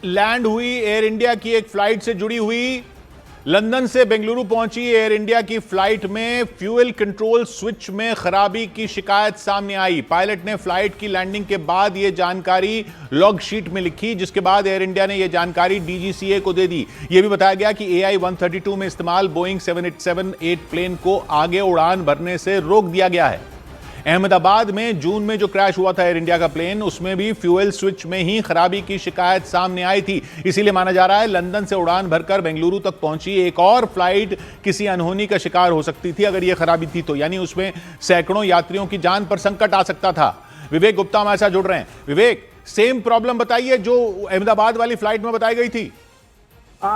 Land हुई air India की एक फ्लाइट से जुड़ी हुई। लंदन से बेंगलुरु पहुंची एयर इंडिया की फ्लाइट में फ्यूल कंट्रोल स्विच में खराबी की शिकायत सामने आई। पायलट ने फ्लाइट की लैंडिंग के बाद यह जानकारी लॉग शीट में लिखी, जिसके बाद एयर इंडिया ने यह जानकारी डीजीसीए को दे दी। यह भी बताया गया कि AI-132 में इस्तेमाल बोइंग 787-8 प्लेन को आगे उड़ान भरने से रोक दिया गया है। अहमदाबाद में जून में जो क्रैश हुआ था एयर इंडिया का प्लेन, उसमें भी फ्यूल स्विच में ही खराबी की शिकायत सामने आई थी। इसीलिए माना जा रहा है लंदन से उड़ान भरकर बेंगलुरु तक पहुंची एक और फ्लाइट किसी अनहोनी का शिकार हो सकती थी अगर यह खराबी थी तो, यानी उसमें सैकड़ों यात्रियों की जान पर संकट आ सकता था। विवेक गुप्ता हमारे साथ जुड़ रहे हैं। विवेक, सेम प्रॉब्लम बताइए जो अहमदाबाद वाली फ्लाइट में बताई गई थी।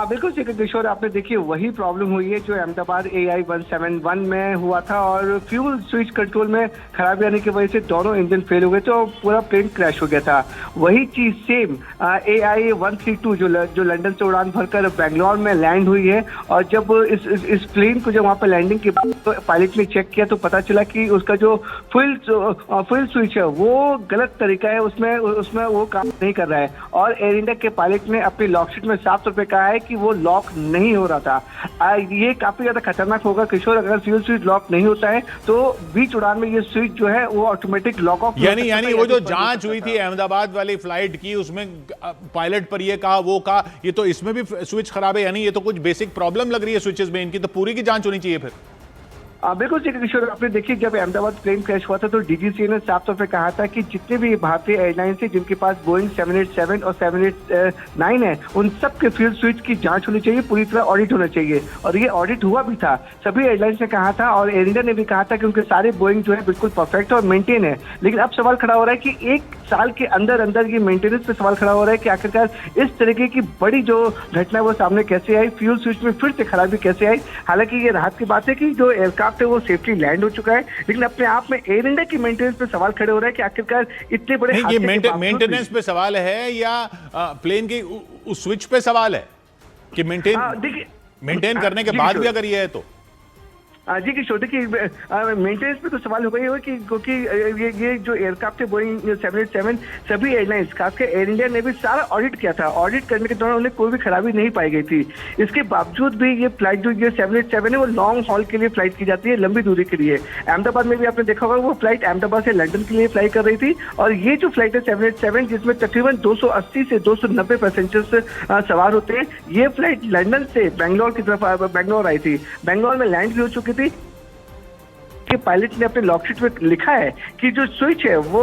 बिल्कुल किशोर, आपने देखिए वही प्रॉब्लम हुई है जो अहमदाबाद AI-171 में हुआ था और फ्यूल स्विच कंट्रोल में खराबी आने की वजह से दोनों इंजन फेल हो गए थे और पूरा प्लेन क्रैश हो गया था। वही चीज सेम AI-132 जो लंदन से उड़ान भरकर बेंगलोर में लैंड हुई है और जब इस प्लेन को जब वहां पर लैंडिंग के बाद तो पायलट ने चेक किया तो पता चला कि उसका जो फ्यूल स्विच है वो गलत तरीका है, उसमें वो काम नहीं कर रहा है। और एयर इंडिया के पायलट ने अपनी लॉकशीट में साफ तौर पर कहा है कि वो लॉक नहीं हो रहा था। ये काफी ज्यादा खतरनाक होगा किशोर, अगर फ्यूल स्विच लॉक नहीं होता है तो बीच उड़ान में ये स्विच जो है वो ऑटोमेटिक लॉक ऑफ। यानी वो जो जांच हुई थी अहमदाबाद वाली फ्लाइट की, उसमें पायलट पर ये कहा वो कहा, ये तो इसमें भी स्विच खराब है, यानी ये तो कुछ बेसिक प्रॉब्लम लग रही है स्विचेस में, इनकी तो पूरी की जांच होनी चाहिए फिर। बिल्कुल किशोर, आपने देखिए जब अहमदाबाद प्लेन क्रैश हुआ था तो डीजीसीए ने साफ तौर पे कहा था कि जितने भी भारतीय एयरलाइंस है जिनके पास बोइंग 787 और 789 है उन सब के फ्यूल स्विच की जांच होनी चाहिए, पूरी तरह ऑडिट होना चाहिए। और ये ऑडिट हुआ भी था, सभी एयरलाइंस ने कहा था और एयर इंडिया ने भी कहा था कि उनके सारे बोइंग जो है बिल्कुल परफेक्ट और मेंटेन है। लेकिन अब सवाल खड़ा हो रहा है कि एक साल के अंदर अंदर ये मेंटेनेंस पे सवाल खड़ा हो रहा है कि आखिरकार इस तरीके की बड़ी जो घटना है वो सामने कैसे आई, फ्यूल स्विच में फिर से खराबी कैसे आई। हालांकि ये राहत की बात है कि जो एयरक्राफ्ट है वो सेफ्टी लैंड हो चुका है, लेकिन अपने आप में एयर इंडिया की मेंटेनेंस पे सवाल खड़े हो रहा है कि आखिरकार इतने बड़े ये मेंटेनेंस पे सवाल है या प्लेन के उस स्विच पे सवाल है कि मेंटेन करने के बाद भी अगर ये है तो। जी किशोर, देखिए मेंटेनेंस पे तो सवाल हो गई है कि क्योंकि ये जो एयरक्राफ्ट है बोइंग 787 सभी एयरलाइंस खासकर एयर इंडिया ने भी सारा ऑडिट किया था। ऑडिट करने के दौरान उन्हें कोई भी खराबी नहीं पाई गई थी। इसके बावजूद भी ये फ्लाइट जो ये 787 है वो लॉन्ग हॉल के लिए फ्लाइट की जाती है, लंबी दूरी के लिए। अहमदाबाद में भी आपने देखा होगा वो फ्लाइट अहमदाबाद से लंदन के लिए फ्लाई कर रही थी और ये जो फ्लाइट है 787 जिसमें तकरीबन 280 से 290 पैसेंजर्स सवार होते हैं, ये फ्लाइट लंदन से बेंगलोर की तरफ बेंगलोर आई थी, बेंगलोर में लैंड भी हो चुकी थी। कि पायलट ने अपने लॉकशीट में लिखा है कि जो स्विच है वो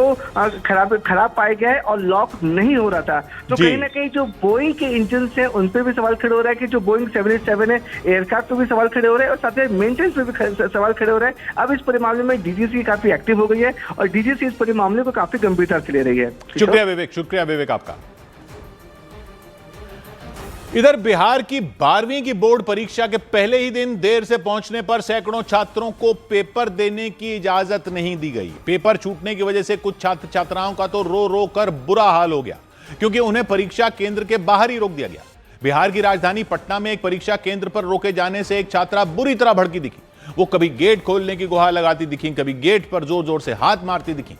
खराब पाया गया है और लॉक नहीं हो रहा था। तो कहीं ना कहीं जो बोइंग के इंजन है उन पे भी सवाल खड़े हो रहा है कि जो बोइंग 787 है एयरक्राफ्ट पे भी सवाल खड़े हो रहे हैं और साथ में मेंटेनेंस पे भी सवाल खड़े हो रहे हैं। अब इस पूरे मामले में डीजीसी काफी एक्टिव हो गई है और डीजीसी इस पूरे मामले को काफी गंभीरता से ले रही है। शुक्रिया विवेक आपका। इधर बिहार की 12वीं की बोर्ड परीक्षा के पहले ही दिन देर से पहुंचने पर सैकड़ों छात्रों को पेपर देने की इजाजत नहीं दी गई। पेपर छूटने की वजह से कुछ छात्र छात्राओं का तो रो रो कर बुरा हाल हो गया क्योंकि उन्हें परीक्षा केंद्र के बाहर ही रोक दिया गया। बिहार की राजधानी पटना में एक परीक्षा केंद्र पर रोके जाने से एक छात्रा बुरी तरह भड़की दिखी। वो कभी गेट खोलने की गुहार लगाती दिखी, कभी गेट पर जोर जोर से हाथ मारती दिखी।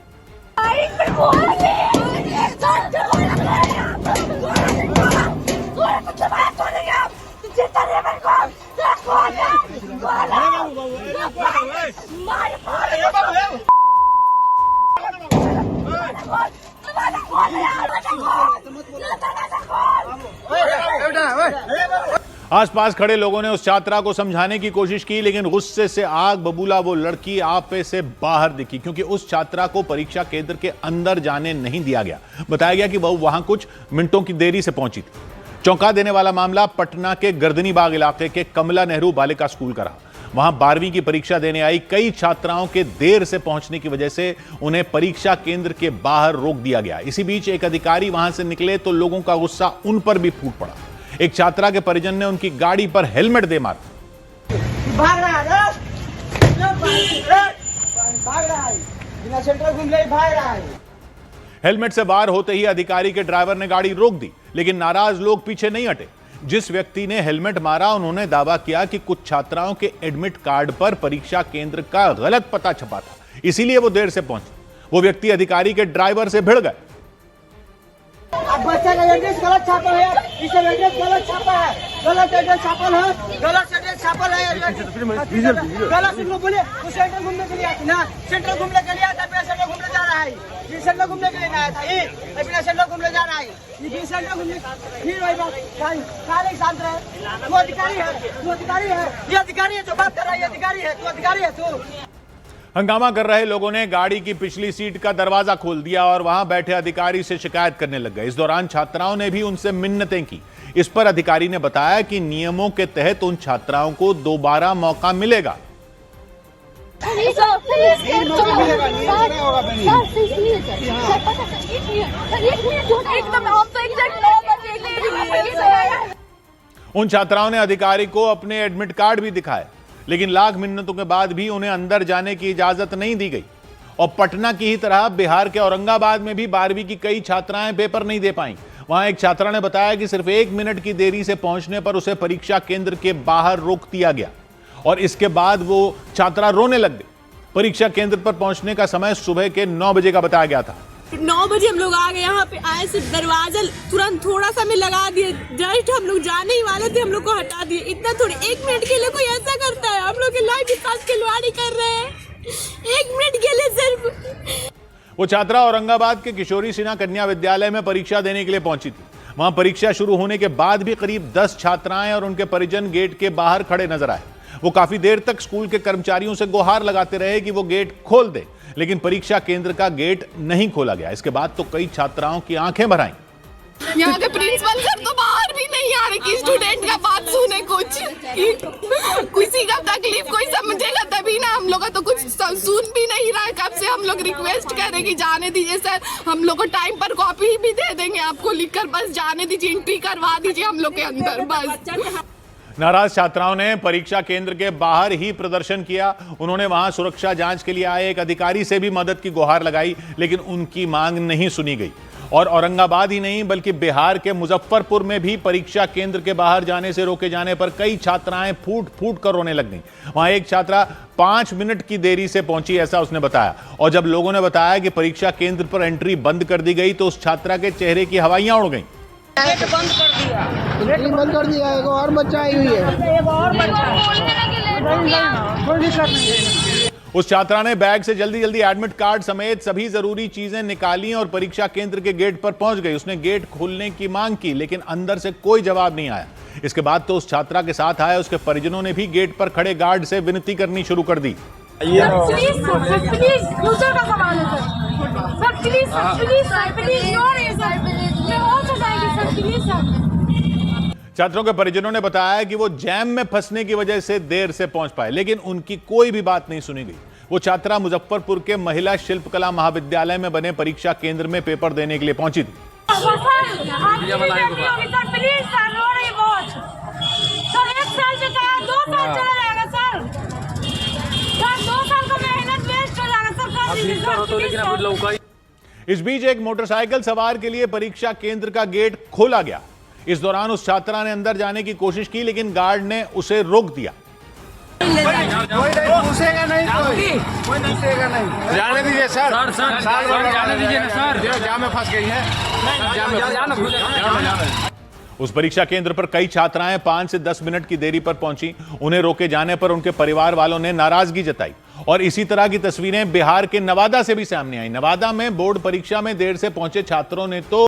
आसपास खड़े लोगों ने उस छात्रा को समझाने की कोशिश की, लेकिन गुस्से से आग बबूला वो लड़की आपे से बाहर दिखी क्योंकि उस छात्रा को परीक्षा केंद्र के अंदर जाने नहीं दिया गया। बताया गया कि वह वहां कुछ मिनटों की देरी से पहुंची थी। चौंका देने वाला मामला पटना के गर्दनी बाग इलाके के कमला नेहरू बालिका स्कूल का रहा। वहां 12वीं की परीक्षा देने आई कई छात्राओं के देर से पहुंचने की वजह से उन्हें परीक्षा केंद्र के बाहर रोक दिया गया। इसी बीच एक अधिकारी वहां से निकले तो लोगों का गुस्सा उन पर भी फूट पड़ा। एक छात्रा के परिजन ने उनकी गाड़ी पर हेलमेट दे मारा। हेलमेट से वार होते ही अधिकारी के ड्राइवर ने गाड़ी रोक दी, लेकिन नाराज लोग पीछे नहीं हटे। जिस व्यक्ति ने हेलमेट मारा उन्होंने दावा किया कि कुछ छात्राओं के एडमिट कार्ड पर परीक्षा केंद्र का गलत पता छपा था, इसीलिए वो देर से पहुंचे। वो व्यक्ति अधिकारी के ड्राइवर से भिड़ गए। अब बच्चा का एड्रेस गलत छापा है, इस एड्रेस गलत छापा है, गलत एड्रेस छापल है, गलत एड्रेस छापल है, गलत लोग बोले वो सेंटर घूमने के लिए आया ना, सेंटर घूमने के लिए आया था, सेंटर घूमने जा रहा है, ये सेंटर घूमने के लिए आया था, ये अपना सेंटर घूमने जा रहा है, ये सेंटर घूमने फिर वही बात सारे शांत रहे, वो अधिकारी है, ये अधिकारी है जो बात कर रहा है, ये अधिकारी है, तू अधिकारी है तू। हंगामा कर रहे लोगों ने गाड़ी की पिछली सीट का दरवाजा खोल दिया और वहां बैठे अधिकारी से शिकायत करने लग गए। इस दौरान छात्राओं ने भी उनसे मिन्नतें की। इस पर अधिकारी ने बताया कि नियमों के तहत उन छात्राओं को दोबारा मौका मिलेगा। उन छात्राओं ने अधिकारी को अपने एडमिट कार्ड भी दिखाए, लेकिन लाख मिन्नतों के बाद भी उन्हें अंदर जाने की इजाजत नहीं दी गई। और पटना की ही तरह बिहार के औरंगाबाद में भी 12वीं की कई छात्राएं पेपर नहीं दे पाईं। वहां एक छात्रा ने बताया कि सिर्फ 1 मिनट की देरी से पहुंचने पर उसे परीक्षा केंद्र के बाहर रोक दिया गया और इसके बाद वो छात्रा रोने लग गई। परीक्षा केंद्र पर पहुंचने का समय सुबह के 9 बजे का बताया गया था। 9 बजे हम लोग आ गए, यहाँ पे आए, सिर्फ दरवाजा तुरंत थोड़ा सा में लगा दिए, जस्ट हम लोग जाने ही वाले थे, हम लोग को हटा दिए। इतना थोड़ी 1 मिनट के लिए कोई ऐसा करता है? हम लोग की लाइफ के साथ खिलवाड़ी कर रहे हैं 1 मिनट के लिए सिर्फ। वो छात्रा औरंगाबाद के किशोरी सिन्हा कन्या विद्यालय में परीक्षा देने के लिए पहुंची थी। वहां परीक्षा शुरू होने के बाद भी करीब 10 छात्राएं और उनके परिजन गेट के बाहर खड़े नजर आए। वो काफी देर तक स्कूल के कर्मचारियों से गुहार लगाते रहे कि वो गेट खोल दे, लेकिन परीक्षा केंद्र का गेट नहीं खोला गया। इसके बाद तो कई छात्राओं की आंखें भर आईं। यहाँ के प्रिंसिपल सर तो बाहर भी नहीं आ रहे कि स्टूडेंट का बात सुने, कुछ किसी का तकलीफ कोई समझेगा तभी ना। हम लोग का तो कुछ सुन भी नहीं रहा है। कब से हम लोग रिक्वेस्ट कर रहे कि जाने दीजिए सर, हम लोग को टाइम पर कॉपी भी दे देंगे आपको लिखकर, बस जाने दीजिए, एंट्री करवा दीजिए हम लोग के अंदर बस। नाराज छात्राओं ने परीक्षा केंद्र के बाहर ही प्रदर्शन किया। उन्होंने वहां सुरक्षा जांच के लिए आए एक अधिकारी से भी मदद की गुहार लगाई, लेकिन उनकी मांग नहीं सुनी गई। और औरंगाबाद ही नहीं बल्कि बिहार के मुजफ्फरपुर में भी परीक्षा केंद्र के बाहर जाने से रोके जाने पर कई छात्राएं फूट फूट कर रोने लग गईं। वहां एक छात्रा 5 मिनट की देरी से पहुंची, ऐसा उसने बताया। और जब लोगों ने बताया कि परीक्षा केंद्र पर एंट्री बंद कर दी गई तो उस छात्रा के चेहरे की हवाइयां उड़ गईं। गेट बंद कर दिया, गेट बंद कर दिया। एक और बच्चा आई हुई है, एक और बच्चा। उस छात्रा ने बैग से जल्दी जल्दी एडमिट कार्ड समेत सभी जरूरी चीजें निकाली और परीक्षा केंद्र के गेट पर पहुंच गई। उसने गेट खोलने की मांग की, लेकिन अंदर से कोई जवाब नहीं आया। इसके बाद तो उस छात्रा के साथ आए उसके परिजनों ने भी गेट पर खड़े गार्ड से विनती करनी शुरू कर दी। छात्रों के परिजनों ने बताया कि वो जैम में फंसने की वजह से देर से पहुंच पाए, लेकिन उनकी कोई भी बात नहीं सुनी गई। वो छात्रा मुजफ्फरपुर के महिला शिल्पकला महाविद्यालय में बने परीक्षा केंद्र में पेपर देने के लिए पहुंची थी। इस बीच एक मोटरसाइकिल सवार के लिए परीक्षा केंद्र का गेट खोला गया। इस दौरान उस छात्रा ने अंदर जाने की कोशिश की, लेकिन गार्ड ने उसे रोक दिया। पूछेगा नहीं, कोई पूछेगा नहीं। जाने दीजिए सर, जाने दीजिए ना सर, जाम में फंस गई है। उस परीक्षा केंद्र पर कई छात्राएं 5 से 10 मिनट की देरी पर पहुंची। उन्हें रोके जाने पर उनके परिवार वालों ने नाराजगी जताई और इसी तरह की तस्वीरें बिहार के नवादा से भी सामने आई। नवादा में बोर्ड परीक्षा में देर से पहुंचे छात्रों ने तो